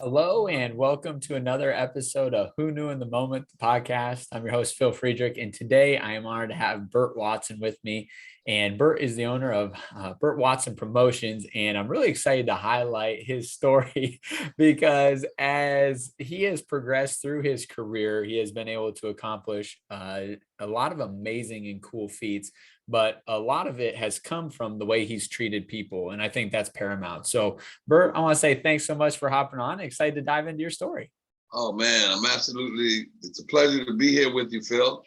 Hello and welcome to another episode of Who Knew in the Moment, the podcast. I'm your host, Phil Friedrich, and today I am honored to have Burt Watson with me. And Burt is the owner of Burt Watson Promotions, and I'm really excited to highlight his story because as he has progressed through his career, he has been able to accomplish a lot of amazing and cool feats. But a lot of it has come from the way he's treated people. And I think that's paramount. So, Burt, I want to say thanks so much for hopping on. Excited to dive into your story. Oh man, it's a pleasure to be here with you, Phil.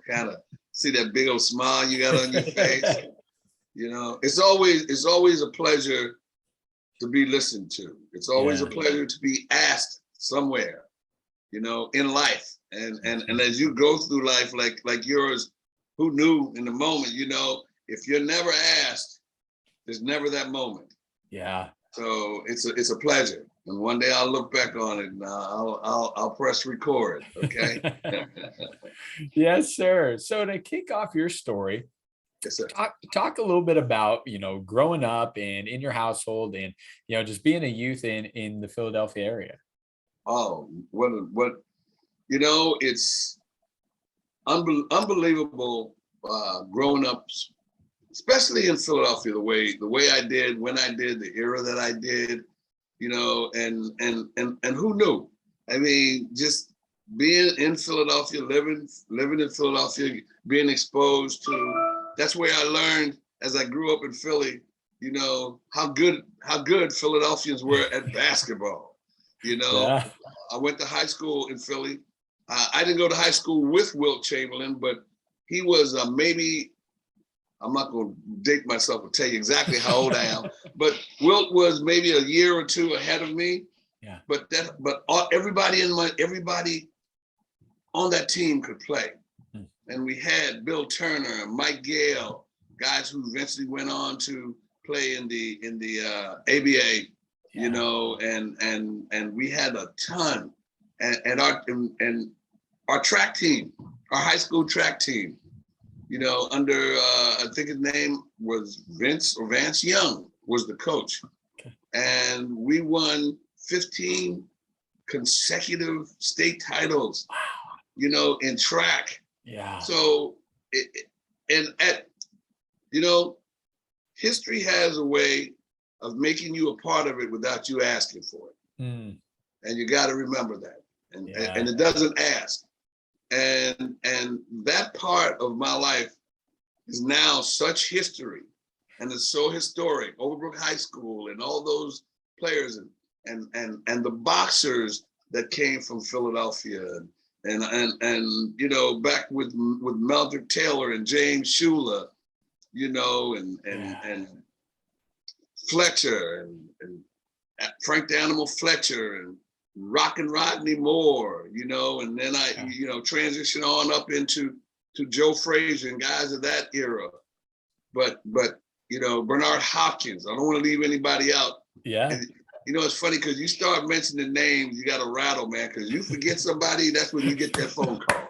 Kind of see that big old smile you got on your face. It's always a pleasure to be listened to. It's always a pleasure to be asked somewhere, in life. And as you go through life like yours, who knew in the moment, if you're never asked, there's never that moment. Yeah. So it's a pleasure. And one day I'll look back on it and I'll press record. Okay. Yes, sir. So to kick off your story, Yes, sir. talk a little bit about, growing up and in your household and, just being a youth in the Philadelphia area. Oh, it's unbelievable growing up, especially in Philadelphia, the way I did, when I did, the era that I did, and who knew? I mean, just being in Philadelphia, living in Philadelphia, being exposed to, that's where I learned as I grew up in Philly, how good Philadelphians were at basketball. Yeah. I went to high school in Philly. I didn't go to high school with Wilt Chamberlain, but he was maybe, I'm not going to date myself and tell you exactly how old I am, but Wilt was maybe a year or two ahead of me. Yeah. But everybody on that team could play. Mm-hmm. And we had Bill Turner and Mike Gale, guys who eventually went on to play in the ABA, and we had a ton. And our track team, our high school track team, under I think his name was Vance Young was the coach. Okay. And we won 15 consecutive state titles, in track. Yeah. So history has a way of making you a part of it without you asking for it. Mm. And you got to remember that. And it doesn't ask. And that part of my life is now such history, and it's so historic. Overbrook High School and all those players and the boxers that came from Philadelphia and back with Meldrick Taylor and James Shula, and Fletcher and Frank the Animal Fletcher and Rockin' Rodney Moore, and then I, transition on up into Joe Frazier and guys of that era. But Bernard Hopkins, I don't want to leave anybody out. Yeah. And, it's funny because you start mentioning names, you got to rattle, man, because you forget somebody, that's when you get that phone call.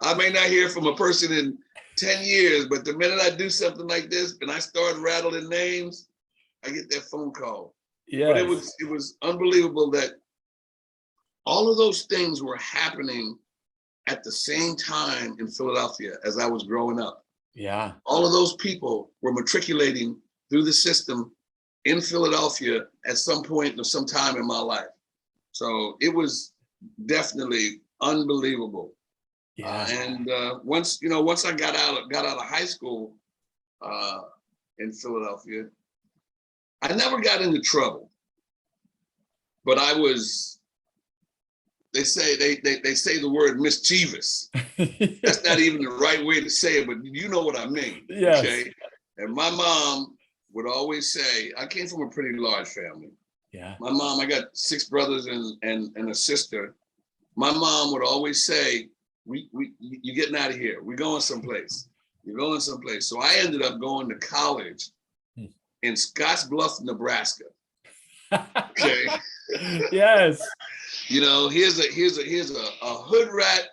I may not hear from a person in 10 years, but the minute I do something like this and I start rattling names, I get that phone call. Yeah. But it was unbelievable that all of those things were happening at the same time in Philadelphia as I was growing up. Yeah. All of those people were matriculating through the system in Philadelphia at some point or some time in my life. So it was definitely unbelievable. Yeah. And once I got out of high school in Philadelphia, I never got into trouble, but I was, they say the word mischievous. That's not even the right way to say it, but you know what I mean. Yes. Okay. And my mom would always say, I came from a pretty large family. Yeah. My mom, I got 6 brothers and a sister. My mom would always say, you're getting out of here. We're going someplace. You're going someplace. So I ended up going to college in Scottsbluff, Nebraska. Okay. Yes. Here's a hood rat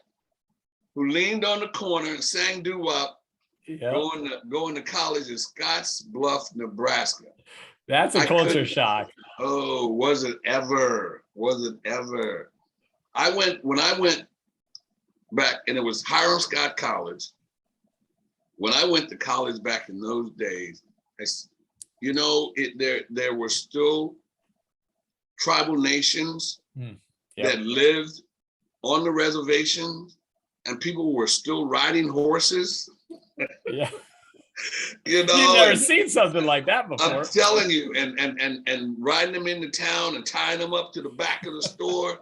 who leaned on the corner and sang doo-wop, going to college in Scottsbluff, Nebraska. That's a I culture couldn't. shock. Oh, was it ever? Was it ever? When I went back, and it was Hiram Scott College. When I went to college back in those days, there were still tribal nations Yep. that lived on the reservations, and people were still riding horses. Yeah. You know, You've never seen something like that before. I'm telling you, and riding them into town and tying them up to the back of the store.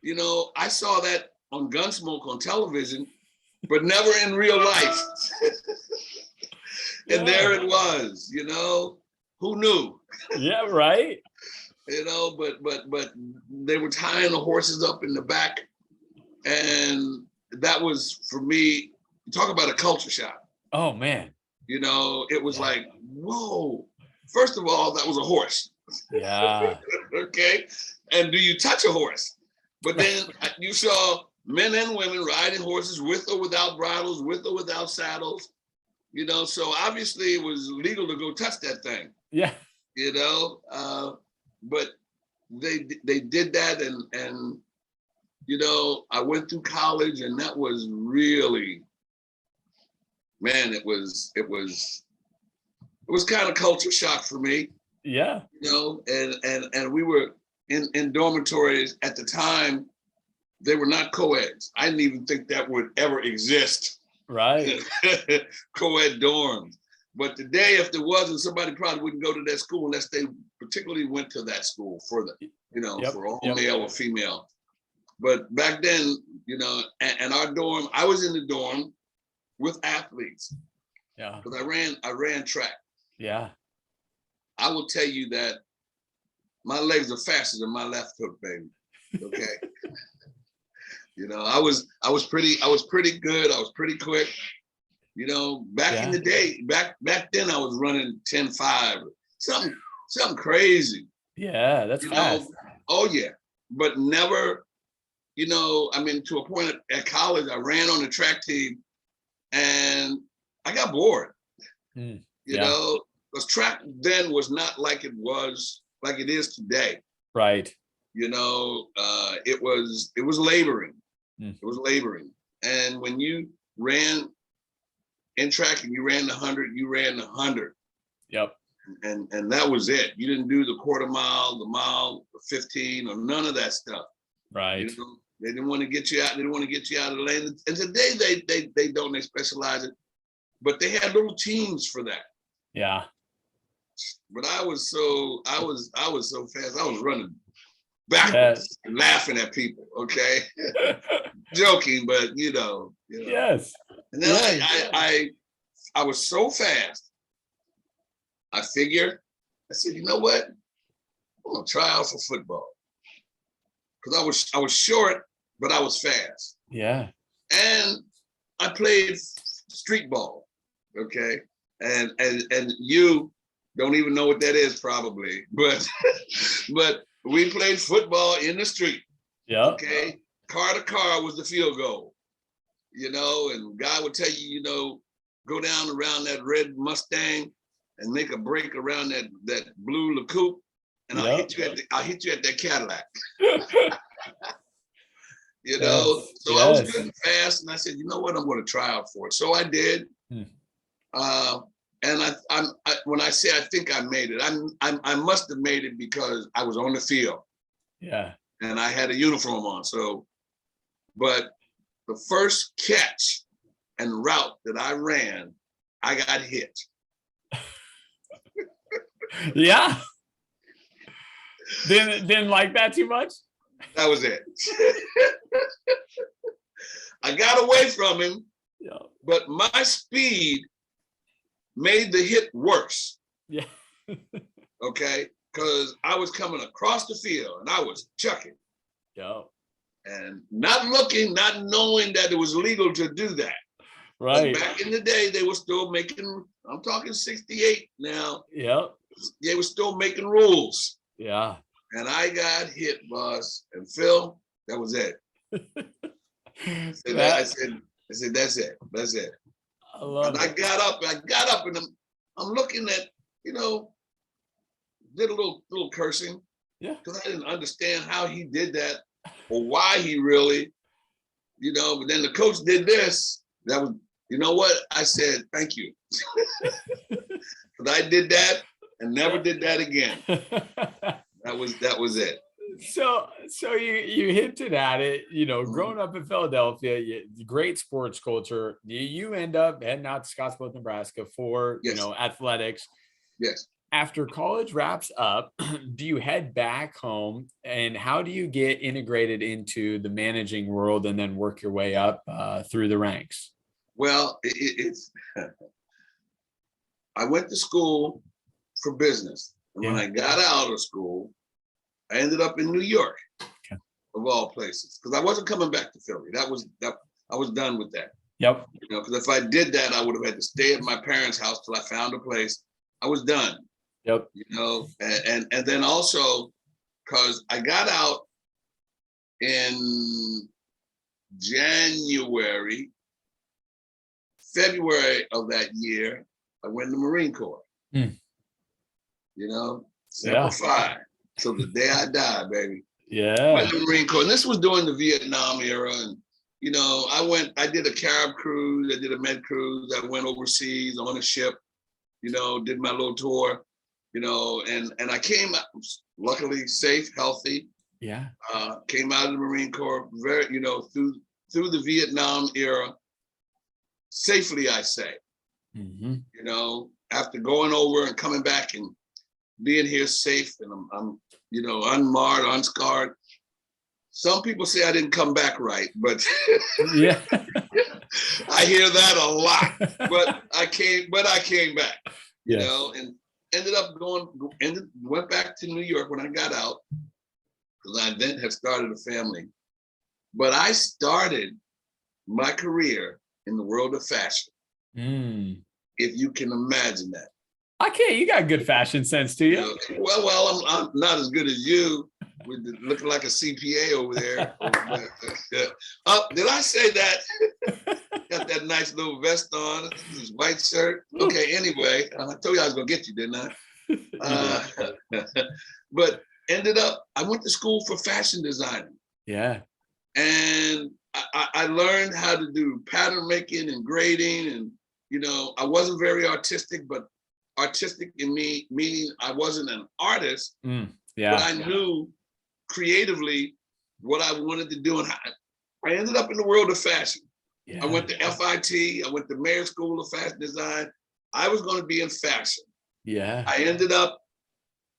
You know, I saw that on Gunsmoke on television, but never in real life. And there it was, you know, who knew? Yeah, right. You know, but they were tying the horses up in the back. And that was, for me, talk about a culture shock. Oh, man. You know, it was like, whoa. First of all, that was a horse. Yeah. Okay. And do you touch a horse? But then you saw men and women riding horses with or without bridles, with or without saddles. You know, so obviously it was legal to go touch that thing. Yeah. You know, but they did that, and you know, I went through college, and that was really, man, it was kind of culture shock for me. Yeah. You know, and we were in dormitories at the time. They were not co-eds. I didn't even think that would ever exist. Right. Co-ed dorms. But today, if there wasn't, somebody probably wouldn't go to that school unless they particularly went to that school for the, you know, for all male or female. But back then, you know, and our dorm, I was in the dorm with athletes. Yeah. Because I ran track. Yeah. I will tell you that my legs are faster than my left hook, baby. Okay. You know, I was pretty good. I was pretty quick. You know, back in the day, back then I was running 10.5, something crazy. Yeah, that's fast. Oh yeah. But never, you know, I mean, to a point at college, I ran on the track team and I got bored. You know, because track then was not like it is today. Right. You know, it was laboring. It was laboring. And when you ran in track and you ran the 100, you ran the 100. Yep. And that was it. You didn't do the quarter mile, the mile, the 15, or none of that stuff. Right. You know, they didn't want to get you out. They didn't want to get you out of the lane. And today they don't. They specialize it, but they had little teams for that. Yeah. But I was so fast. I was running backwards, and laughing at people. Okay, joking, but you know. Yes. And then I was so fast. I said, you know what? I'm gonna try out for football. Because I was short, but I was fast. Yeah. And I played street ball. Okay. And you don't even know what that is probably, but we played football in the street. Yeah. Okay. Car to car was the field goal. You know, and guy would tell you, you know, go down around that red Mustang and make a break around that blue LeCoupe, and I'll hit you at that Cadillac. You know, so I was good and fast, and I said, you know what, I'm going to try out for it. So I did. And I when I say I think I made it, I must have made it because I was on the field. Yeah. And I had a uniform on. So, but the first catch and route that I ran, I got hit. Yeah. Didn't like that too much? That was it. I got away from him, but my speed made the hit worse. Yeah. Okay, because I was coming across the field and I was chucking. Yeah. And not looking, not knowing that it was legal to do that. Right. But back in the day, they were still making, I'm talking 68 now. Yep. They were still making rules. Yeah. And I got hit, boss. And Phil, that was it. I said, that's it. That's it. I love it. I got up and I'm looking at, you know, did a little cursing. Yeah. Because I didn't understand how he did that or why he really, but then the coach did this. That was, you know what? I said, thank you. Because I did that and never did that again. That was it. So you hinted at it, growing up in Philadelphia, great sports culture. You end up heading out to Scottsbluff, Nebraska for, Yes. Athletics. Yes. After college wraps up, do you head back home, and how do you get integrated into the managing world and then work your way up through the ranks? Well, it's I went to school for business. And when I got out of school, I ended up in New York, of all places, because I wasn't coming back to Philly. I was done with that. Yep. Because if I did that, I would have had to stay at my parents' house till I found a place. I was done. Yep. And then also because I got out in February of that year, I went in the Marine Corps. Semper Fi. So the day I die, baby. Yeah. Went in the Marine Corps. And this was during the Vietnam era. And, I did a Carib cruise, I did a med cruise, I went overseas on a ship, did my little tour, and I came out, luckily safe, healthy. Yeah. Came out of the Marine Corps very, through the Vietnam era, safely, I say. Mm-hmm. After going over and coming back and being here safe, and I'm unmarred, unscarred. Some people say I didn't come back right, but yeah, I hear that a lot. But I came back, and ended up went back to New York when I got out, because I then had started a family. But I started my career in the world of fashion. If you can imagine that. I can't. You got good fashion sense, do you? Well, I'm not as good as you, with looking like a CPA over there. Oh, did I say that? Got that nice little vest on, this white shirt. Okay, anyway, I told you I was gonna get you, didn't I? But ended up, I went to school for fashion designing. Yeah. And I learned how to do pattern making and grading, and I wasn't very artistic, but artistic in me, meaning I wasn't an artist, but I knew creatively what I wanted to do. And I ended up in the world of fashion. Yeah. I went to FIT, I went to Mayor School of Fashion Design. I was going to be in fashion. Yeah. I ended up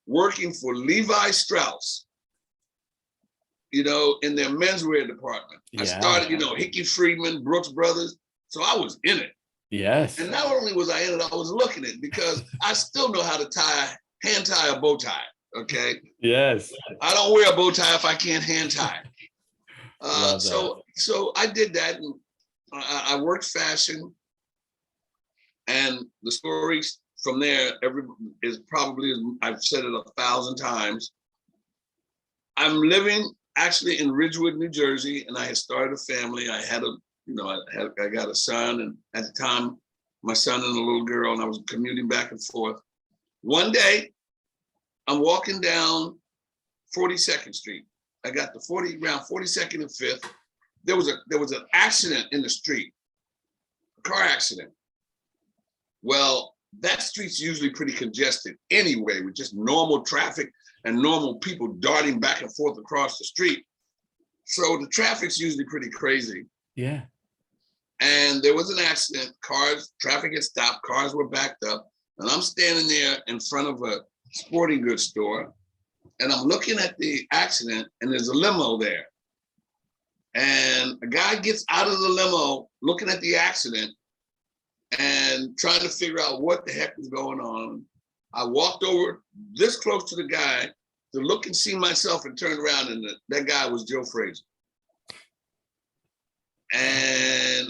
working for Levi Strauss, in their menswear department. I started, Hickey Friedman, Brooks Brothers. So I was in it. Yes. And not only was I in it, I was looking at it, because I still know how to hand tie a bow tie. Okay. Yes. I don't wear a bow tie if I can't hand tie. So I did that, and I worked fashion, and the stories from there is probably, I've said it 1,000 times. I'm living actually in Ridgewood, New Jersey, and I had started a family. I had I got a son, and at the time, my son and a little girl, and I was commuting back and forth. One day, I'm walking down 42nd Street. I got around 42nd and 5th. There was an accident in the street, a car accident. Well, that street's usually pretty congested anyway, with just normal traffic and normal people darting back and forth across the street. So the traffic's usually pretty crazy. Yeah. And there was an accident, traffic had stopped, cars were backed up, and I'm standing there in front of a sporting goods store, and I'm looking at the accident, and there's a limo there. And a guy gets out of the limo looking at the accident and trying to figure out what the heck is going on. I walked over this close to the guy to look and see myself, and turned around, and that guy was Joe Frazier. And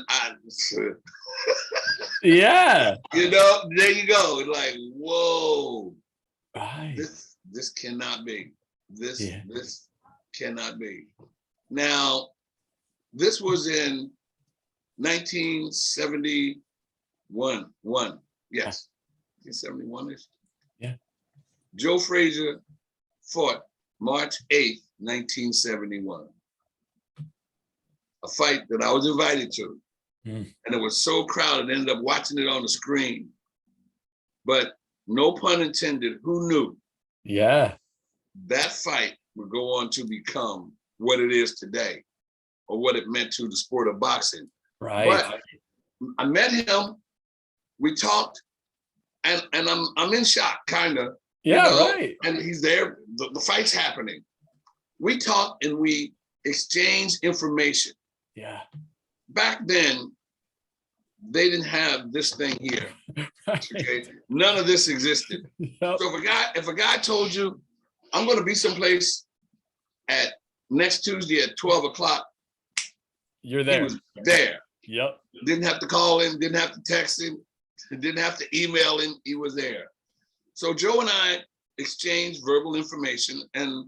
yeah, there you go. Like, whoa, right. This cannot be. This cannot be. Now, this was in 1971. Yes, 1971-ish. Yeah. Joe Frazier fought March 8th, 1971. A fight that I was invited to. And it was so crowded, I ended up watching it on the screen. But no pun intended, who knew? Yeah. That fight would go on to become what it is today, or what it meant to the sport of boxing. Right. But I met him, we talked, and I'm in shock, kind of. Yeah, right. And he's there, the fight's happening. We talked and we exchanged information. Yeah. Back then, they didn't have this thing here. Okay, none of this existed. Yep. So if a guy told you, I'm going to be someplace at next Tuesday at 12 o'clock, you're there. He was there. Yep. Didn't have to call him, didn't have to text him, didn't have to email him. He was there. So Joe and I exchanged verbal information, and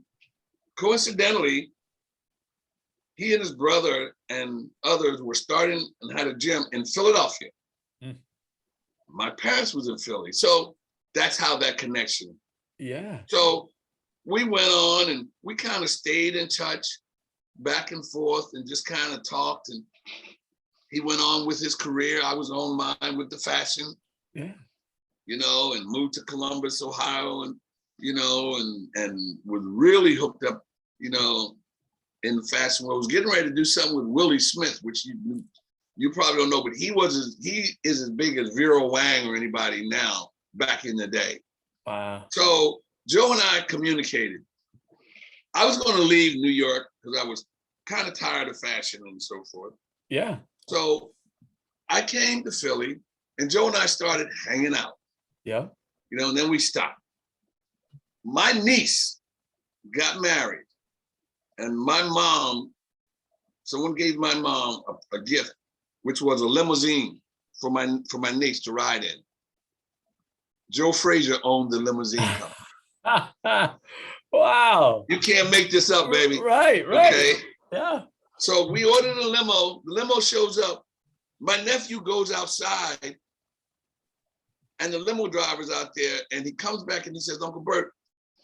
coincidentally, he and his brother and others were starting and had a gym in Philadelphia. My parents was in Philly. So that's how that connection. Yeah. So we went on and we kind of stayed in touch back and forth and just kind of talked. And he went on with his career. I was on mine with the fashion. Yeah. And moved to Columbus, Ohio, and was really hooked up, in the fashion world. I was getting ready to do something with Willie Smith, which you probably don't know, but he is as big as Vera Wang or anybody now back in the day. Wow. So Joe and I communicated. I was going to leave New York because I was kind of tired of fashion and so forth. Yeah. So I came to Philly and Joe and I started hanging out. Yeah. And then we stopped. My niece got married. And my mom, someone gave my mom a gift, which was a limousine for my niece to ride in. Joe Frazier owned the limousine company. Wow. You can't make this up, baby. Right. Okay. Yeah. So we ordered a limo. The limo shows up. My nephew goes outside, and the limo driver's out there, and he comes back and he says, Uncle Burt,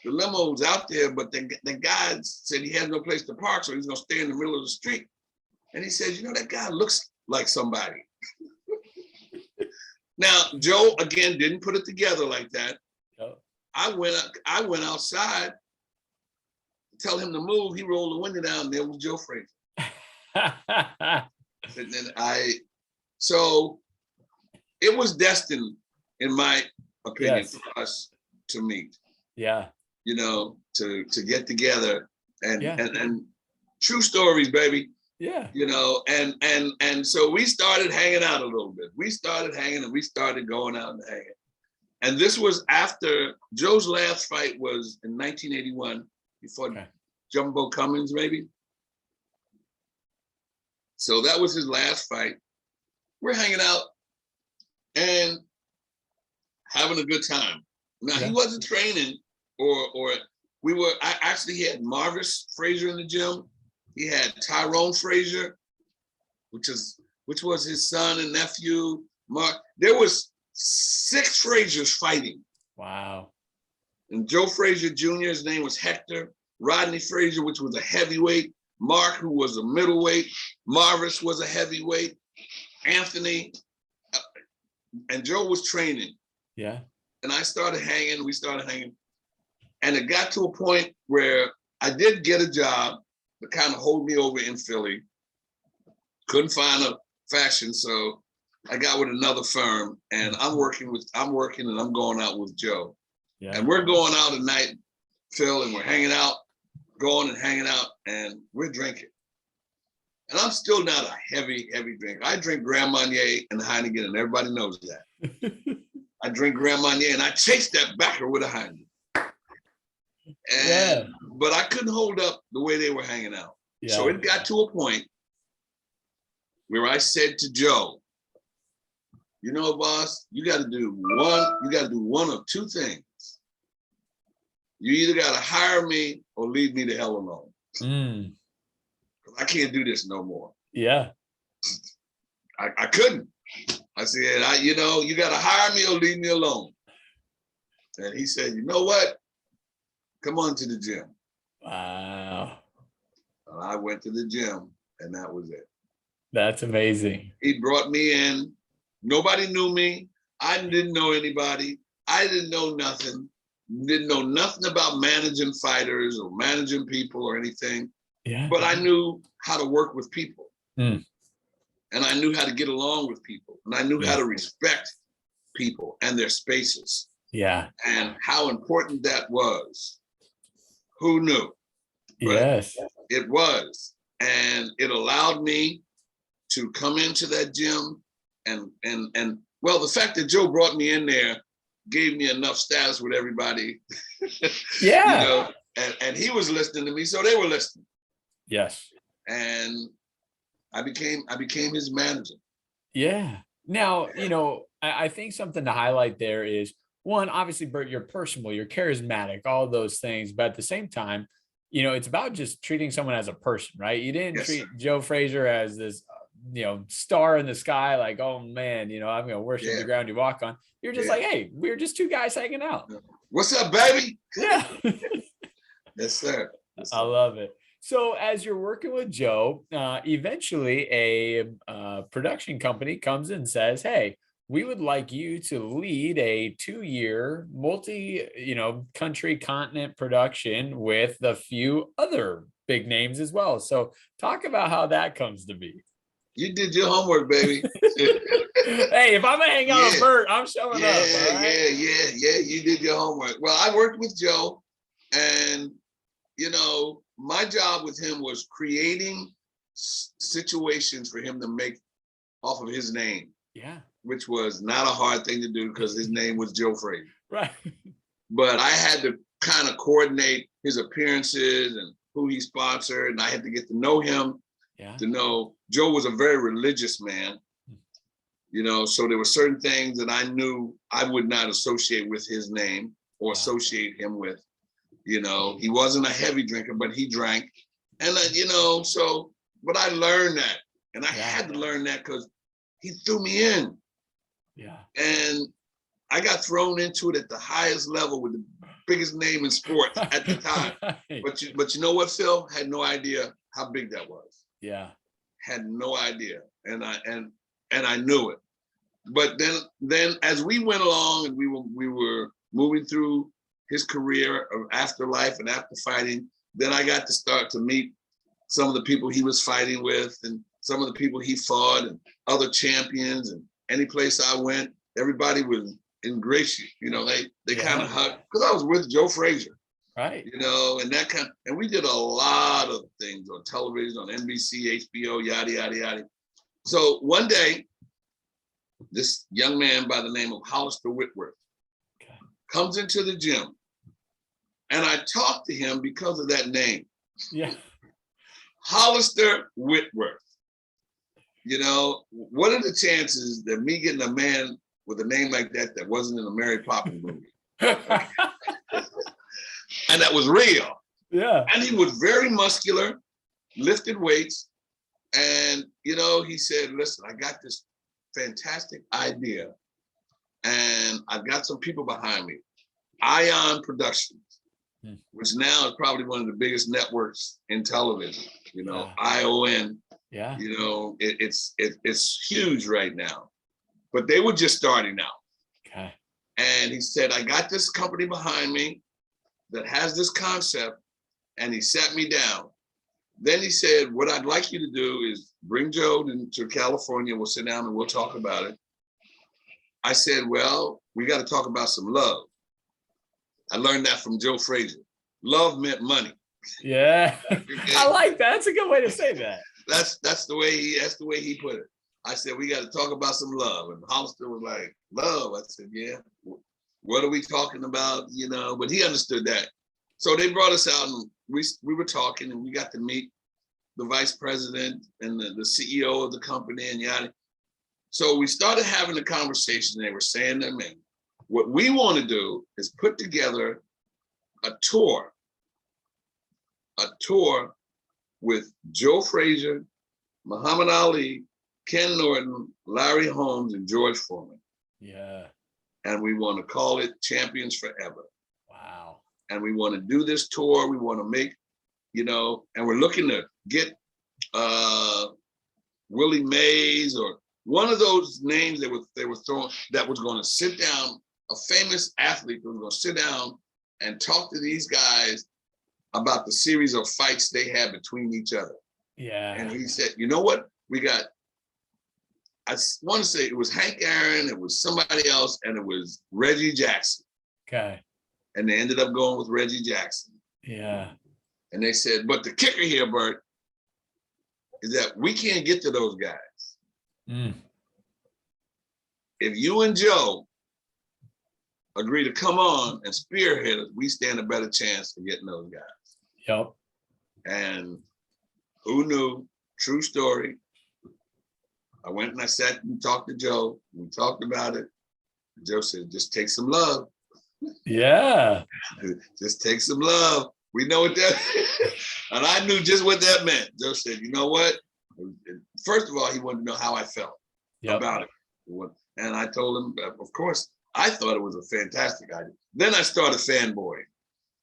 the limo's out there, but the guy said he has no place to park, so he's gonna stay in the middle of the street. And he says, that guy looks like somebody. Now, Joe, again, didn't put it together like that. Yep. I went outside to tell him to move. He rolled the window down, and there was Joe Frazier. And then so it was destined, in my opinion, yes, for us to meet. Yeah. To get together and true stories, baby. Yeah. And so we started hanging out a little bit. We started hanging and we started going out and hanging. And this was after Joe's last fight was in 1981. He fought Jumbo Cummings, maybe. So that was his last fight. We're hanging out and having a good time. Now, he wasn't training or he had Marvis Frazier in the gym. He had Tyrone Frazier, which was his son and nephew. Mark. There was 6 Fraziers fighting. Wow. And Joe Frazier Jr., his name was Hector. Rodney Frazier, which was a heavyweight. Mark, who was a middleweight. Marvis was a heavyweight. Anthony. And Joe was training. Yeah. And we started hanging. And it got to a point where I did get a job to kind of hold me over in Philly. Couldn't find a fashion, so I got with another firm, and I'm working and I'm going out with Joe. Yeah. And we're going out at night, Phil, and we're hanging out, going and hanging out, and we're drinking. And I'm still not a heavy, heavy drinker. I drink Grand Marnier and Heineken, and everybody knows that. I drink Grand Marnier, and I chase that backer with a Heineken. But I couldn't hold up the way they were hanging out. Yeah. So it got to a point where I said to Joe, boss, you got to do one of two things. You either got to hire me or leave me the hell alone. I can't do this no more. Yeah. I couldn't. I said, you got to hire me or leave me alone. And he said, you know what? come on to the gym. Wow. And I went to the gym, and that was it. That's amazing. He brought me in. Nobody knew me. I didn't know anybody. I didn't know nothing. Didn't know nothing about managing fighters or managing people or anything. Yeah. But I knew how to work with people. Mm. And I knew how to get along with people. And I knew how to respect people and their spaces. Yeah. And how important that was. Who knew? But Yes. it was. And it allowed me to come into that gym and well, the fact that Joe brought me in there gave me enough status with everybody. Yeah. You know, and he was listening to me, so they were listening. Yes. And I became his manager. Yeah. Now, I think something to highlight there is, one, obviously, Burt, you're personable, you're charismatic, all those things. But at the same time, it's about just treating someone as a person, right? You didn't treat Joe Frazier as this, star in the sky, like, oh man, I'm going to worship the ground you walk on. You're just like, hey, we're just two guys hanging out. What's up, baby? Yeah. Yes, sir. Yes, sir. I love it. So as you're working with Joe, eventually a production company comes and says, hey, we would like you to lead a 2-year country continent production with a few other big names as well. So talk about how that comes to be. You did your homework, baby. Hey, if I'm gonna hang out with Burt, I'm showing up. All right? Yeah. You did your homework. Well, I worked with Joe, and my job with him was creating situations for him to make off of his name. Yeah. Which was not a hard thing to do because his name was Joe Frazier. Right. But I had to kind of coordinate his appearances and who he sponsored, and I had to get to know him. Yeah. To know Joe was a very religious man, so there were certain things that I knew I would not associate with his name or associate him with. He wasn't a heavy drinker, but he drank. And, but I learned that. And I had to learn that because he threw me in. Yeah. And I got thrown into it at the highest level with the biggest name in sports at the time. Right. But you know what, Phil? Had no idea how big that was. Yeah. Had no idea. And I knew it. But then as we went along and we were moving through his career of afterlife and after fighting, then I got to start to meet some of the people he was fighting with and some of the people he fought and other champions. And any place I went, everybody was ingratiating. They kind of hugged because I was with Joe Frazier. Right. And we did a lot of things on television, on NBC, HBO, yada, yada, yada. So one day, this young man by the name of Hollister Whitworth comes into the gym. And I talked to him because of that name. Yeah. Hollister Whitworth. What are the chances that me getting a man with a name like that wasn't in a Mary Poppins movie? And that was real. Yeah. And he was very muscular, lifted weights. And, he said, listen, I got this fantastic idea. And I've got some people behind me. Ion Productions, which now is probably one of the biggest networks in television, ION. Yeah. It's huge right now. But they were just starting out. Okay. And he said, I got this company behind me that has this concept, and he sat me down. Then he said, what I'd like you to do is bring Joe to California. We'll sit down and we'll talk about it. I said, well, we got to talk about some love. I learned that from Joe Frazier. Love meant money. Yeah. I like that. That's a good way to say that. That's the way he put it. I said, we got to talk about some love. And Hollister was like, love? I said, yeah. What are we talking about? But he understood that. So they brought us out and we were talking and we got to meet the vice president and the CEO of the company and yada. So we started having a conversation. They were saying to me, what we want to do is put together a tour with Joe Frazier, Muhammad Ali, Ken Norton, Larry Holmes, and George Foreman. Yeah. And we want to call it Champions Forever. Wow. and we want to do this tour. We want to make, and we're looking to get Willie Mays or one of those names that they were throwing that was going to sit down, a famous athlete that was going to sit down and talk to these guys about the series of fights they had between each other. Yeah. And he said, you know what? I want to say it was Hank Aaron, it was somebody else, and it was Reggie Jackson. Okay. And they ended up going with Reggie Jackson. Yeah. And they said, but the kicker here, Burt, is that we can't get to those guys. Mm. If you and Joe agree to come on and spearhead us, we stand a better chance of getting those guys. Yep. And who knew? True story. I went and I sat and talked to Joe. We talked about it. Joe said, just take some love. Yeah. Just take some love. We know what that and I knew just what that meant. Joe said, you know what? First of all, he wanted to know how I felt about it. And I told him, of course, I thought it was a fantastic idea. Then I started fanboying.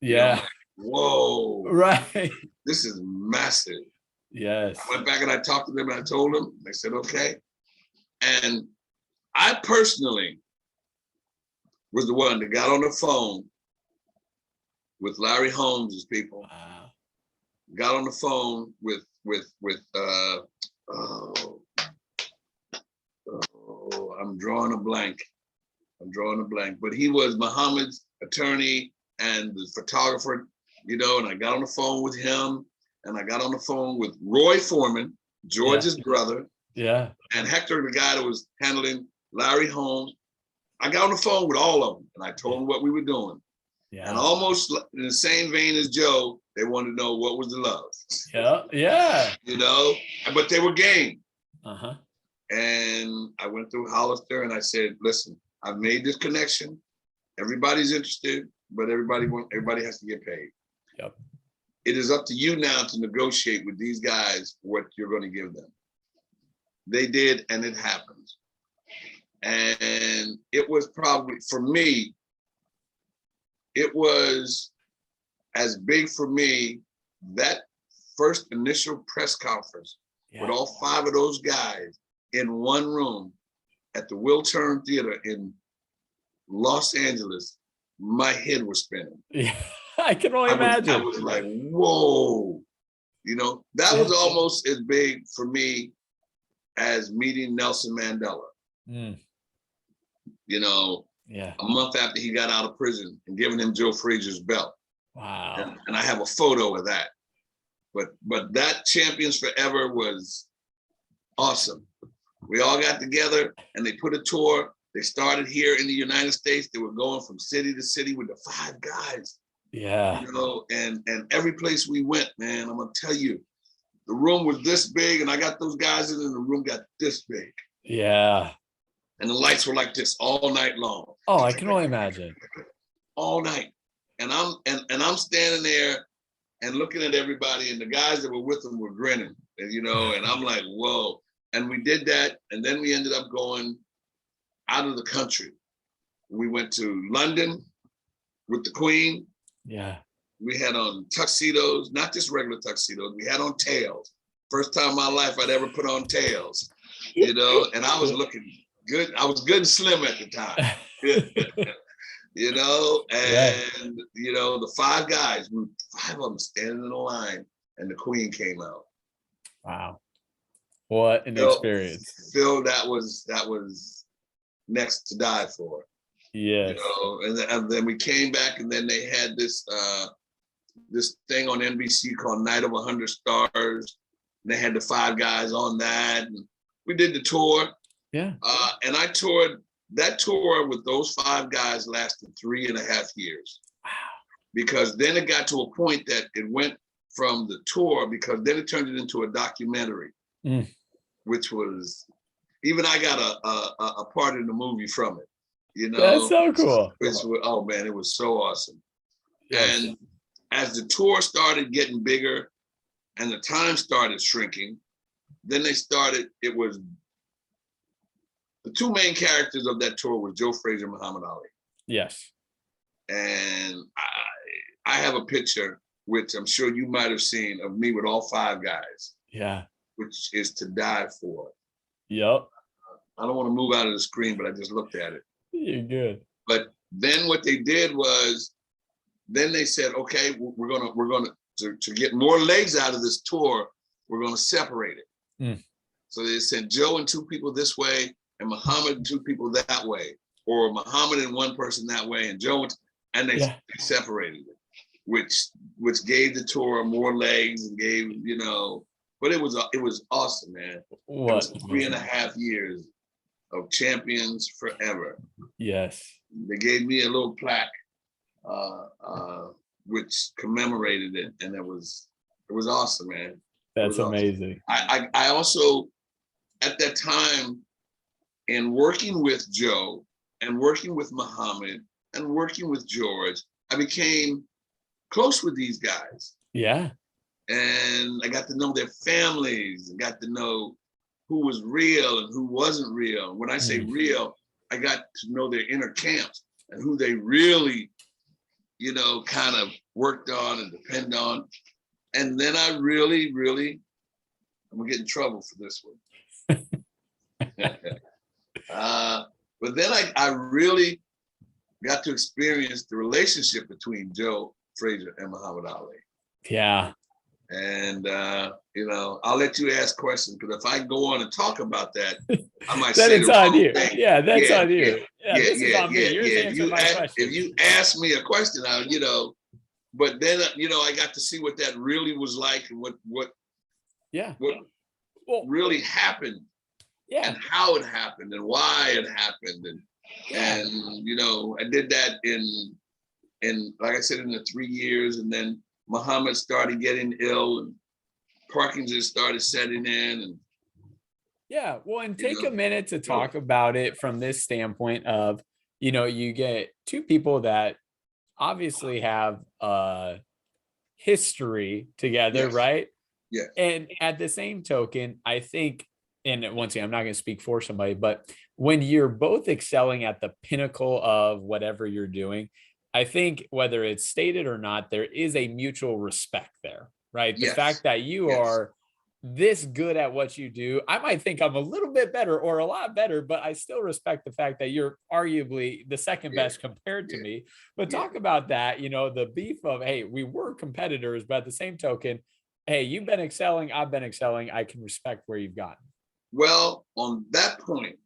Yeah. Like, whoa. Right. This is massive. Yes. I went back and I talked to them and I told them, they said, okay. And I personally was the one that got on the phone with Larry Holmes' people. Wow. Got on the phone with I'm drawing a blank. But he was Muhammad's attorney and the photographer, and I got on the phone with him and I got on the phone with Roy Foreman, George's brother. Yeah. And Hector, the guy that was handling Larry Holmes. I got on the phone with all of them and I told them what we were doing. Yeah. And almost in the same vein as Joe, they wanted to know what was the love. Yeah. Yeah. But they were game. Uh-huh. And I went through Hollister and I said, listen, I've made this connection. Everybody's interested, but everybody has to get paid. Yep. It is up to you now to negotiate with these guys what you're going to give them. They did, and it happened. And it was probably, for me, it was as big for me, that first initial press conference with all 5 of those guys in one room at the Will Turn Theater in Los Angeles, my head was spinning. Yeah, I can only imagine. I was like, whoa. That was almost as big for me as meeting Nelson Mandela. Mm. A month after he got out of prison and giving him Joe Frazier's belt. Wow. And I have a photo of that. But that Champions Forever was awesome. We all got together and they put a tour. They started here in the United States. They were going from city to city with the 5 guys. Yeah. And every place we went, man, I'm gonna tell you, the room was this big and I got those guys in and the room got this big. Yeah. And the lights were like this all night long. Oh, I can only imagine. All night. And I'm standing there and looking at everybody, and the guys that were with them were grinning, and I'm like, whoa. And we did that, and then we ended up going out of the country. We went to London with the Queen. Yeah. We had on tuxedos, not just regular tuxedos. We had on tails. First time in my life I'd ever put on tails, and I was looking good. I was good and slim at the time, and the 5 guys, 5 of them standing in a line, and the Queen came out. Wow. What an experience. Phil, that was next to die for. Yes. And then we came back, and then they had this thing on NBC called Night of 100 Stars. And they had the 5 guys on that. And we did the tour. Yeah. And I toured. That tour with those 5 guys lasted 3.5 years. Wow. Because then it got to a point that it went from the tour, because then it turned it into a documentary, which was, even I got a part in the movie from it. That's so cool. Oh man, it was so awesome. Yes. And as the tour started getting bigger and the time started shrinking, then it was, the 2 main characters of that tour was Joe Frazier and Muhammad Ali. Yes. And I have a picture, which I'm sure you might have seen, of me with all 5 guys. Yeah. Which is to die for. Yep. I don't want to move out of the screen, but I just looked at it. You're good. But then what they did was, then they said, okay, we're gonna to get more legs out of this tour, we're gonna separate it. Mm. So they sent Joe and 2 people this way, and Muhammad and 2 people that way, or Muhammad and 1 person that way, and Joe, and they separated it, which gave the tour more legs and gave, you know. But it was awesome, man. What? It was 3.5 years of champions forever. Yes. They gave me a little plaque, which commemorated it, and it was awesome, man. That's amazing. Awesome. I also, at that time, in working with Joe and working with Muhammad and working with George, I became close with these guys. Yeah. And I got to know their families and got to know who was real and who wasn't real. When I say real, I got to know their inner camps and who they really, you know, kind of worked on and depend on. And then I really, I'm gonna get in trouble for this one. But then I really got to experience the relationship between Joe Frazier and Muhammad Ali. Yeah. And, you know, I'll let you ask questions, because if I go on and talk about that, I might then say it's the on wrong you. thing. Yeah, that's on you. This is on me. You're answering my question. If you ask me a question, you know, but then, you know, I got to see what that really was like and what really happened. Yeah. And how it happened and why it happened. And you know, I did that in like I said, in the 3 years, and then Muhammad started getting ill and Parkinson's started setting in. And and take a minute to talk about it from this standpoint of, you know, you get 2 people that obviously have a history together, right? Yeah. And at the same token, I think, and once again, I'm not going to speak for somebody, but when you're both excelling at the pinnacle of whatever you're doing, I think whether it's stated or not, there is a mutual respect there, right? The fact that you are this good at what you do, I might think I'm a little bit better or a lot better, but I still respect the fact that you're arguably the second best compared to me. But talk about that, you know, the beef of, hey, we were competitors, but at the same token, hey, you've been excelling, I've been excelling, I can respect where you've gotten. Well, on that point,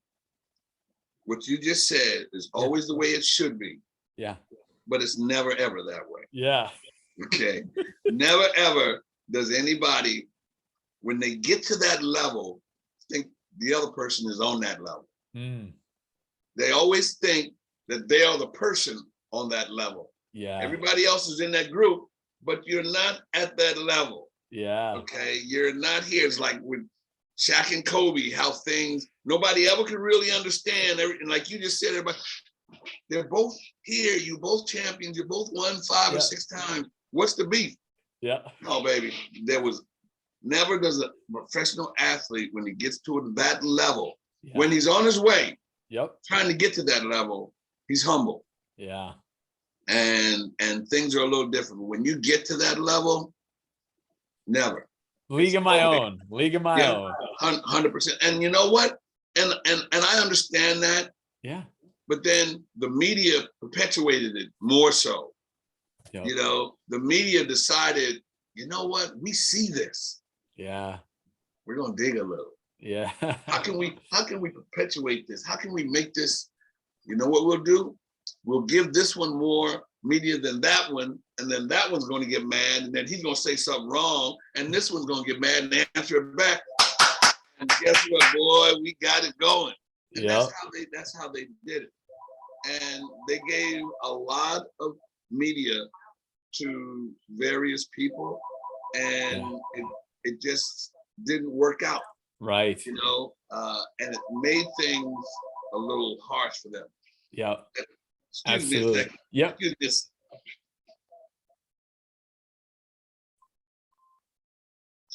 what you just said is always the way it should be. Yeah. But it's never, ever that way. Yeah. Okay. Never, ever does anybody, when they get to that level, think the other person is on that level. They always think that they are the person on that level. Yeah. Everybody else is in that group, but you're not at that level. Yeah. Okay. You're not here. It's like with Shaq and Kobe, how things, nobody ever could really understand everything. Like you just said, everybody, they're both here. You both champions. You both won 5 or 6 times. What's the beef? Yeah. Oh, baby. There was never does a professional athlete, when he gets to that level, when he's on his way, trying to get to that level, he's humble. Yeah. And things are a little different. When you get to that level, never. League of my own. League of my own. 100%. And you know what? And I understand that. Yeah. But then the media perpetuated it more so. You know, the media decided, you know what? We see this. Yeah. We're gonna dig a little. Yeah. How can we perpetuate this? How can we make this? You know what we'll do? We'll give this one more media than that one, and then that one's going to get mad, and then he's going to say something wrong, and this one's going to get mad and answer it back. And guess what, boy? We got it going. And that's how they did it. And they gave a lot of media to various people, and it just didn't work out. Right. You know, and it made things a little harsh for them. Yeah. Absolutely. Yep.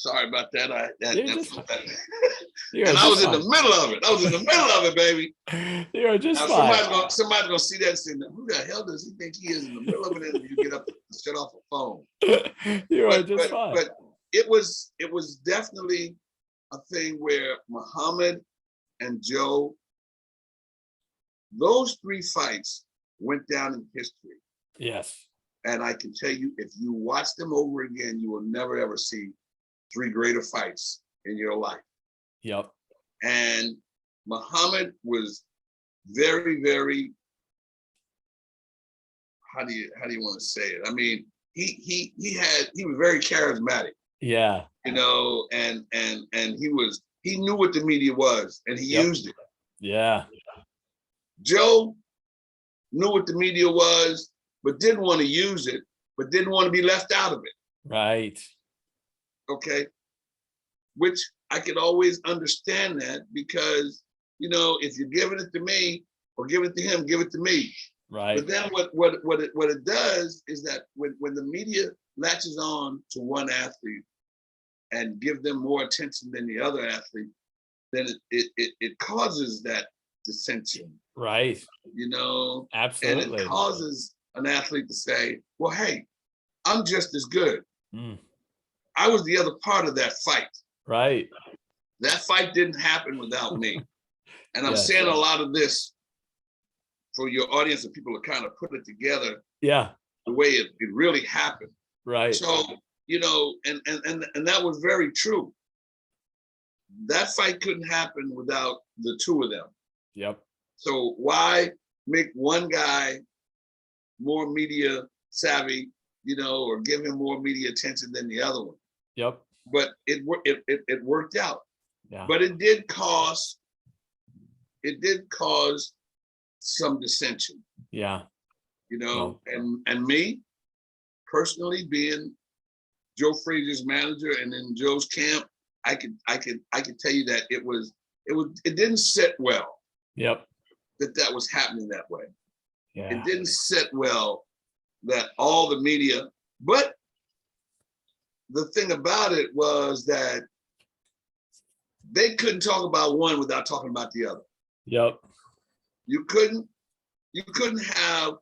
Sorry about that. You're just, and I was in the middle of it. I was in the middle of it, baby. You're just now, fine. somebody's gonna see that and say, "Who the hell does he think he is in the middle of it?" And you get up and shut off a phone. But it was definitely a thing where Muhammad and Joe, those 3 fights went down in history. Yes. And I can tell you, if you watch them over again, you will never ever see 3 greater fights in your life. Yep. And Muhammad was very, very, how do you want to say it? I mean, he was very charismatic. Yeah. You know, and he knew what the media was and he used it. Yeah. Joe knew what the media was, but didn't want to use it, but didn't want to be left out of it. Right. Okay. Which I could always understand that because, you know, if you're giving it to me or give it to him, give it to me. Right. But then what it does is that when the media latches on to one athlete and give them more attention than the other athlete, then it causes that dissension. Right. You know? Absolutely. And it causes an athlete to say, well, hey, I'm just as good. I was the other part of that fight. Right. That fight didn't happen without me. And I'm saying a lot of this for your audience and people to kind of put it together. Yeah. The way it really happened. Right. So, you know, and that was very true. That fight couldn't happen without the 2 of them. Yep. So why make one guy more media savvy, you know, or give him more media attention than the other one? Yep. But it worked out. Yeah. But it did cause some dissension. Yeah. You know, and me personally being Joe Frazier's manager and in Joe's camp, I could tell you that it didn't sit well. Yep. That was happening that way. Yeah. It didn't sit well that all the media, but the thing about it was that they couldn't talk about one without talking about the other. Yep. You couldn't have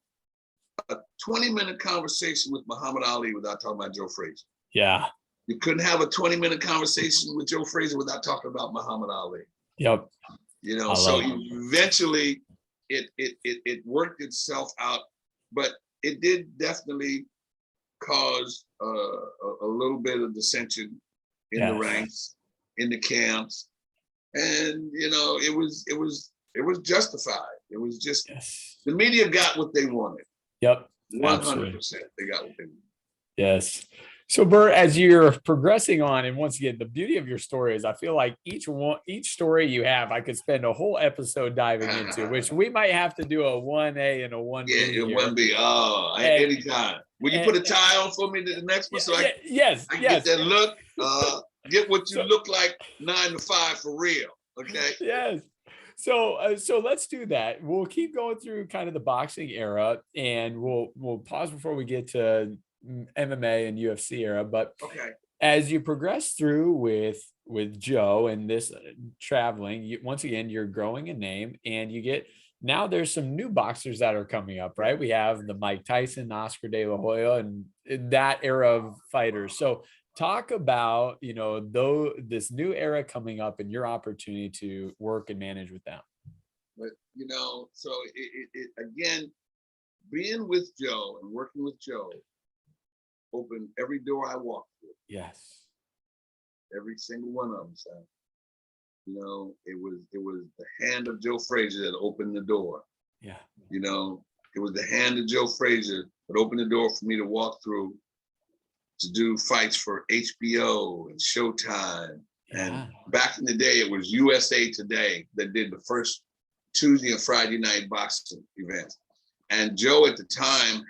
a 20-minute conversation with Muhammad Ali without talking about Joe Frazier. Yeah. You couldn't have a 20-minute conversation with Joe Frazier without talking about Muhammad Ali. Yep. You know, so eventually it worked itself out, but it did definitely cause a little bit of dissension in the ranks, in the camps, and you know it was justified. It was just the media got what they wanted. Yep, 100%. They got what they wanted. Yes. So Burt, as you're progressing on, and once again, the beauty of your story is I feel like each story you have, I could spend a whole episode diving into, which we might have to do a 1A and a 1B. Yeah, 1B. Oh, anytime. Will you put a tie on for me to the next one so I can get that look? Get what you look like 9 to 5 for real. Okay. Yes. So let's do that. We'll keep going through kind of the boxing era, and we'll pause before we get to MMA and UFC era. But as you progress through with Joe and this traveling, once again, you're growing a name, and now there's some new boxers that are coming up, right? We have the Mike Tyson, Oscar De La Hoya, and that era of fighters. So talk about, this new era coming up and your opportunity to work and manage with them. But, so it again, being with Joe and working with Joe opened every door I walked through. Yes. Every single one of them, son. It was the hand of Joe Frazier that opened the door. Yeah. It was the hand of Joe Frazier that opened the door for me to walk through to do fights for HBO and Showtime. Yeah. And back in the day, it was USA Today that did the first Tuesday and Friday night boxing events. And Joe at the time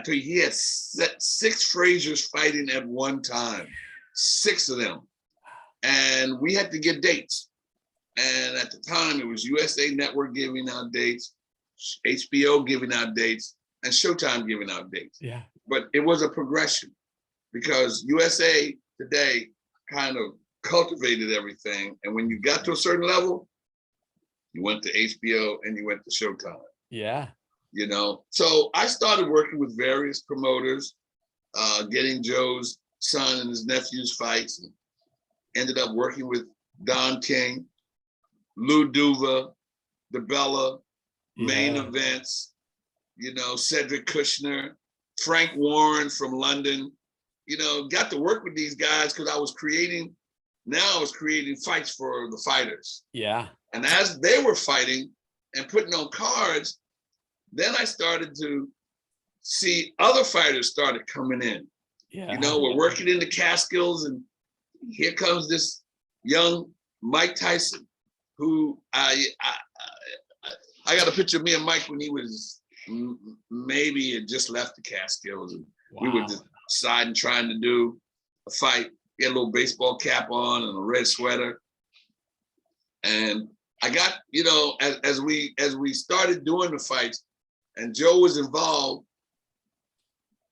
he had 6 Fraziers fighting at one time, 6 of them. And we had to get dates. And at the time, it was USA Network giving out dates, HBO giving out dates, and Showtime giving out dates. Yeah. But it was a progression. because USA Today kind of cultivated everything. And when you got to a certain level, you went to HBO and you went to Showtime. Yeah. You know, so I started working with various promoters, getting Joe's son and his nephew's fights, and ended up working with Don King, Lou Duva, DeBella, Main Events, you know, Cedric Kushner, Frank Warren from London, you know, got to work with these guys because I was creating fights for the fighters. Yeah. And as they were fighting and putting on cards, then I started to see other fighters started coming in. Yeah. You know, we're working in the Catskills, and here comes this young Mike Tyson, who I got a picture of me and Mike when he was maybe had just left the Catskills, and we were deciding trying to do a fight. He had a little baseball cap on and a red sweater, and I got, you know, as we started doing the fights, and Joe was involved,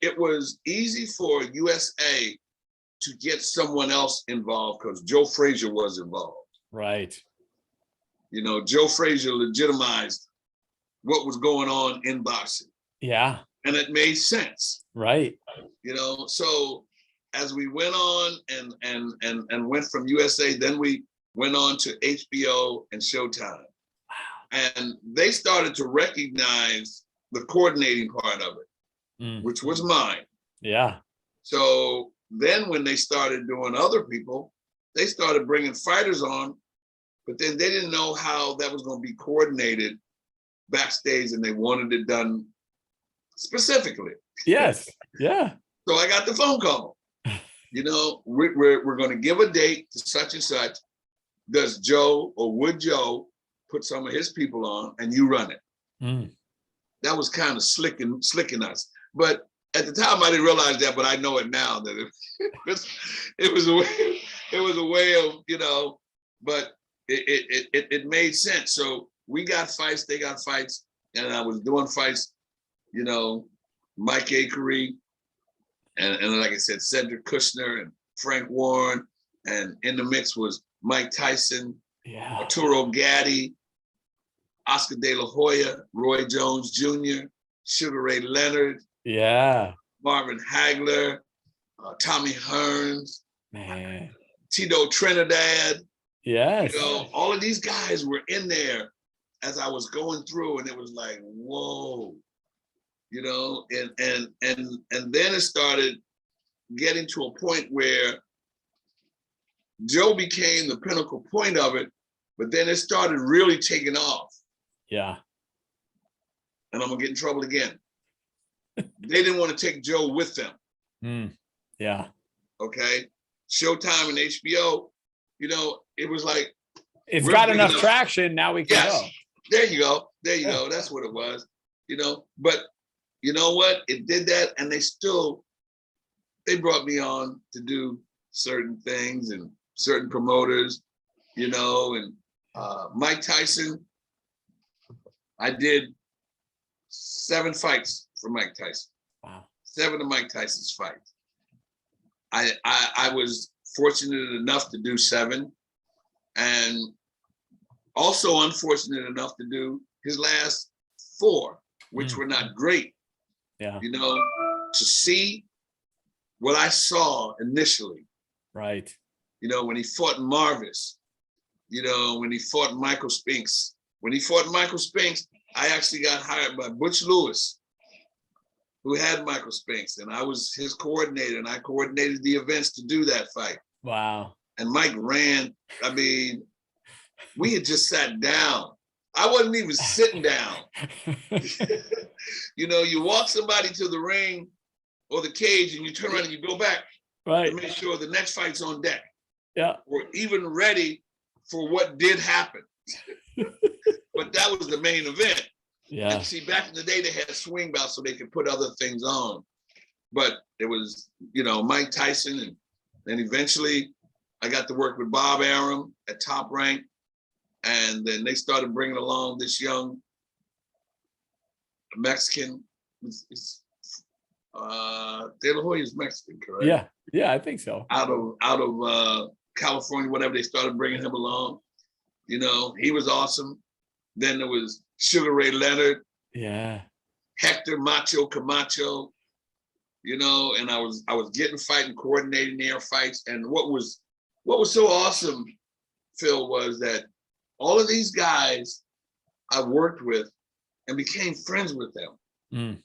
it was easy for USA to get someone else involved because Joe Frazier was involved. Right. You know, Joe Frazier legitimized what was going on in boxing. Yeah. And it made sense. Right. You know, so as we went on and went from USA, then we went on to HBO and Showtime. Wow. And they started to recognize the coordinating part of it, which was mine. Yeah. So then when they started doing other people, they started bringing fighters on, but then they didn't know how that was going to be coordinated backstage, and they wanted it done specifically. Yes. Yeah. So I got the phone call. You know, we're going to give a date to such and such. Does Joe or would Joe put some of his people on and you run it? That was kind of slicking us. But at the time I didn't realize that, but I know it now that it was a way of, you know, but it made sense. So we got fights, they got fights, and I was doing fights, you know, Mike Akery, and like I said, Cedric Kushner and Frank Warren, and in the mix was Mike Tyson, Arturo Gatti, Oscar De La Hoya, Roy Jones Jr., Sugar Ray Leonard, Marvin Hagler, Tommy Hearns, man, Tito Trinidad. Yes. You know, all of these guys were in there as I was going through, and it was like, whoa, you know, and then it started getting to a point where Joe became the pinnacle point of it, but then it started really taking off. Yeah. And I'm gonna get in trouble again. They didn't want to take Joe with them. Yeah. Okay. Showtime and HBO, you know, it was like, it's got enough traction. Now we can go. There you go. There you go. That's what it was, you know, but you know what? It did that. And they brought me on to do certain things and certain promoters, you know, and Mike Tyson, I did 7 fights for Mike Tyson. Wow. 7 of Mike Tyson's fights. I was fortunate enough to do 7, and also unfortunate enough to do his last 4, which were not great. Yeah. You know, to see what I saw initially. Right. You know, when he fought Marvis, you know, when he fought Michael Spinks. When he fought Michael Spinks, I actually got hired by Butch Lewis, who had Michael Spinks, and I was his coordinator, and I coordinated the events to do that fight. Wow. And Mike ran, I mean, we had just sat down. I wasn't even sitting down. You know, you walk somebody to the ring or the cage and you turn around and you go back to make sure the next fight's on deck. Yeah. Or even ready for what did happen. But that was the main event. Yeah. And see, back in the day, they had swing bouts so they could put other things on. But it was, you know, Mike Tyson, and then eventually I got to work with Bob Arum at Top Rank. And then they started bringing along this young Mexican, De La Hoya is Mexican, correct? Yeah, I think so. Out of California, whatever, they started bringing him along. You know, he was awesome. Then there was Sugar Ray Leonard. Yeah. Hector Macho Camacho. You know, and I was getting fighting, coordinating their fights. And what was so awesome, Phil, was that all of these guys I worked with and became friends with them.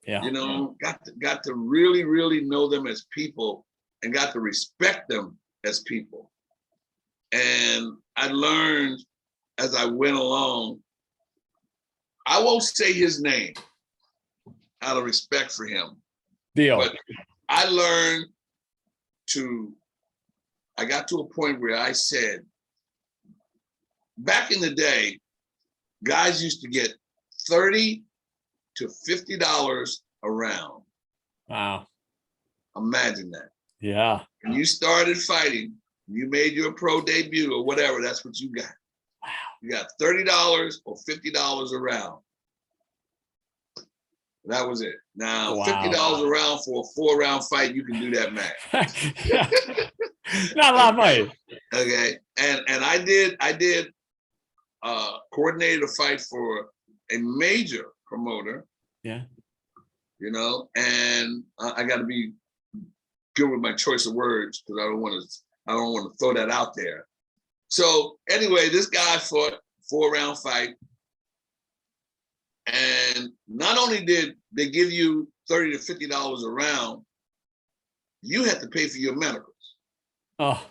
Yeah. You know, got to really, really know them as people and got to respect them as people. And I learned as I went along, I won't say his name out of respect for him. Deal. But I learned I got to a point where I said, back in the day, guys used to get $30 to $50 a round. Wow. Imagine that. Yeah. When you started fighting, you made your pro debut or whatever, that's what you got. Wow. You got $30 or $50 a round. That was it. Now, wow. $50 a round for a 4-round fight, you can do that math. Not a lot of money. Okay. And I did coordinated a fight for a major promoter. Yeah. You know, and I got to be good with my choice of words because I don't want to throw that out there. So anyway, this guy fought 4-round fight. And not only did they give you $30 to $50 a round, you had to pay for your medicals. Oh.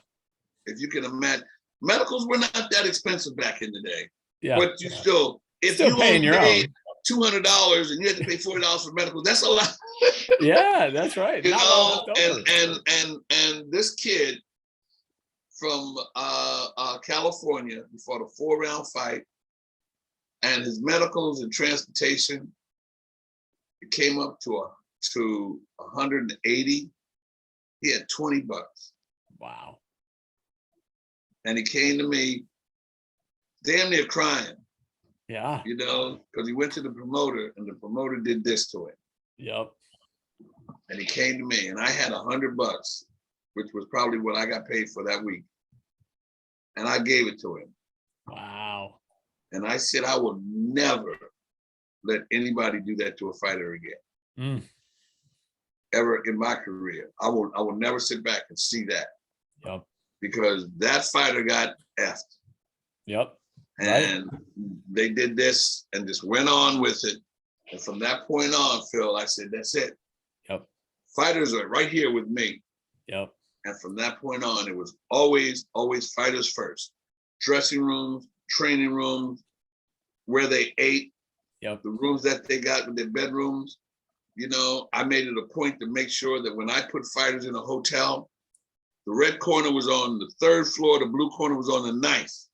If you can imagine, medicals were not that expensive back in the day. Yeah. But you still, if still you paying your own $200 and you had to pay $40 for medicals, that's a lot. Yeah, that's right. You not know, and this kid from California, he fought a 4-round fight, and his medicals and transportation, it came up to 180. He had $20. Wow. And he came to me damn near crying. Yeah. You know, because he went to the promoter and the promoter did this to him. Yep. And he came to me and I had $100, which was probably what I got paid for that week. And I gave it to him. Wow. And I said, I will never let anybody do that to a fighter again. Ever in my career. I will never sit back and see that. Yep. Because that fighter got effed. Yep. And they did this and just went on with it. And from that point on, Phil, I said, that's it. Yep. Fighters are right here with me. Yep. And from that point on, it was always fighters first. Dressing rooms, training rooms, where they ate, yep. the rooms that they got with their bedrooms. You know, I made it a point to make sure that when I put fighters in a hotel, the red corner was on the 3rd floor, the blue corner was on the 9th.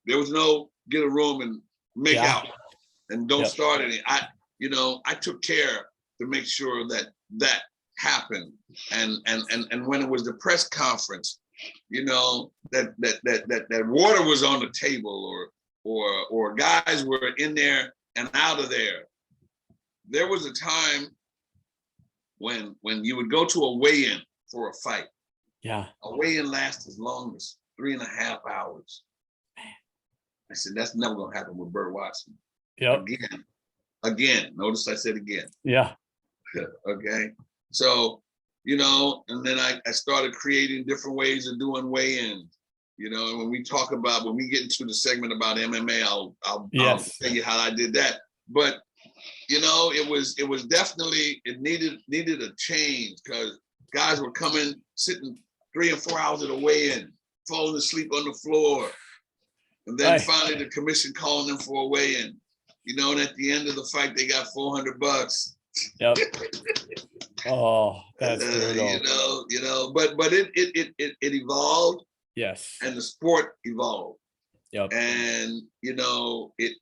There was no get a room and make out and don't start any. I took care to make sure that happened. And when it was the press conference, you know, that water was on the table or guys were in there and out of there. There was a time when you would go to a weigh-in for a fight. Yeah. A weigh-in lasts as long as 3.5 hours. I said, that's never gonna happen with Burt Watson. Yep. Again. Notice I said again. Yeah. Okay. So, you know, and then I started creating different ways of doing weigh-ins. You know, and when we get into the segment about MMA, I'll tell you how I did that. But you know, it was definitely, it needed a change because guys were coming, sitting 3 or 4 hours at a weigh-in, falling asleep on the floor. And then finally the commission calling them for a weigh-in. You know, and at the end of the fight, they got $400. Yep. Oh, that's brutal. You know, but it evolved. Yes. And the sport evolved. Yep. And you know, it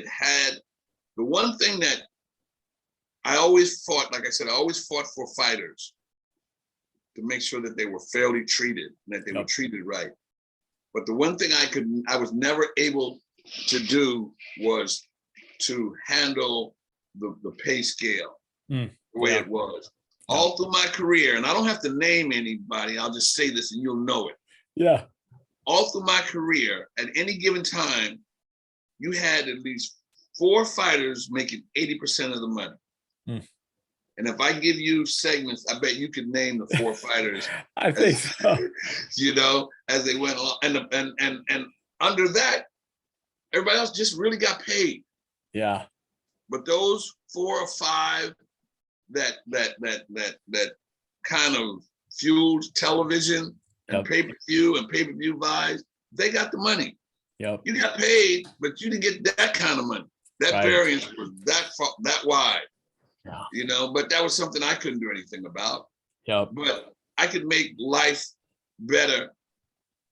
had the one thing that I always fought, like I said, I always fought for fighters to make sure that they were fairly treated and that they were treated right. But the one thing I was never able to do was to handle the pay scale. the way it was. All through my career, and I don't have to name anybody, I'll just say this and you'll know it. Yeah. All through my career, at any given time, you had at least 4 fighters making 80% of the money. And if I give you segments, I bet you could name the 4 fighters. I think so. You know, as they went along. And under that, everybody else just really got paid. Yeah. But those 4 or 5 that kind of fueled television and pay-per-view buys, they got the money. Yep. You got paid, but you didn't get that kind of money. That variance was that wide. Yeah. You know, but that was something I couldn't do anything about. Yep. But I could make life better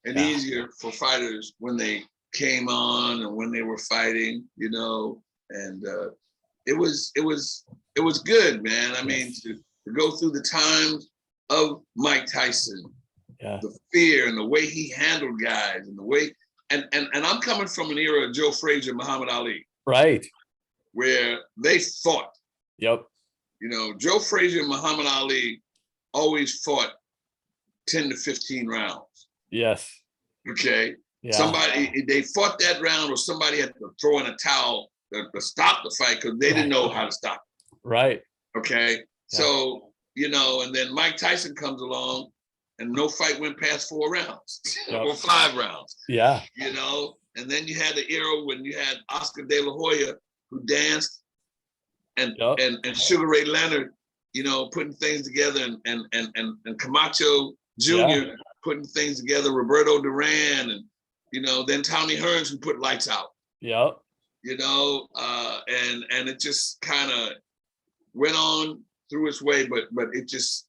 and easier for fighters when they came on and when they were fighting, you know, and it was good, man. I mean, to go through the times of Mike Tyson, the fear and the way he handled guys and the way, and I'm coming from an era of Joe Frazier, Muhammad Ali. Right. Where they fought. Yep. You know, Joe Frazier and Muhammad Ali always fought 10 to 15 rounds. Yes. Okay. Yeah. They fought that round, or somebody had to throw in a towel to stop the fight because they didn't know how to stop it. Right. Okay. Yeah. So, you know, and then Mike Tyson comes along and no fight went past 4 rounds or 5 rounds. Yeah. You know, and then you had the era when you had Oscar De La Hoya, who danced, and Sugar Ray Leonard, you know, putting things together, and Camacho Jr. putting things together, Roberto Duran, and, you know, then Tommy Hearns, who put lights out. Yep. You know, and it just kind of went on through its way, but it just,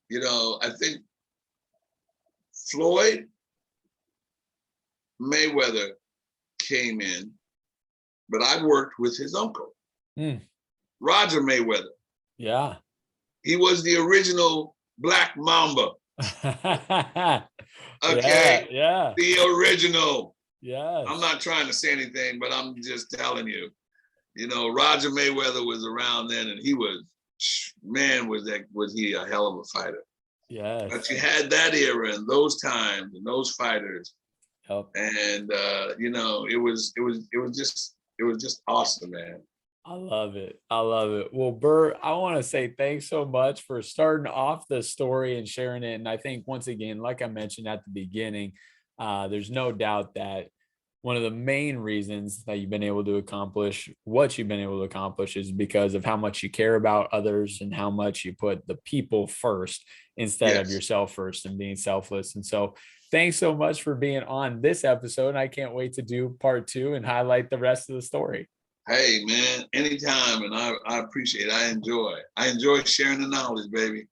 you know, I think Floyd Mayweather came in, but I worked with his uncle, Roger Mayweather. Yeah. He was the original Black Mamba. Okay. Yeah. The original. Yeah. I'm not trying to say anything, but I'm just telling you, you know, Roger Mayweather was around then, and he was, man, was he a hell of a fighter. Yes. But you had that era and those times and those fighters. Yep. And you know, it was just awesome, man. I love it. I love it. Well, Burt, I want to say thanks so much for starting off the story and sharing it. And I think, once again, like I mentioned at the beginning, there's no doubt that one of the main reasons that you've been able to accomplish what you've been able to accomplish is because of how much you care about others and how much you put the people first instead of yourself first, and being selfless. And so thanks so much for being on this episode. I can't wait to do part 2 and highlight the rest of the story. Hey, man, anytime. And I appreciate it. I enjoy sharing the knowledge, baby.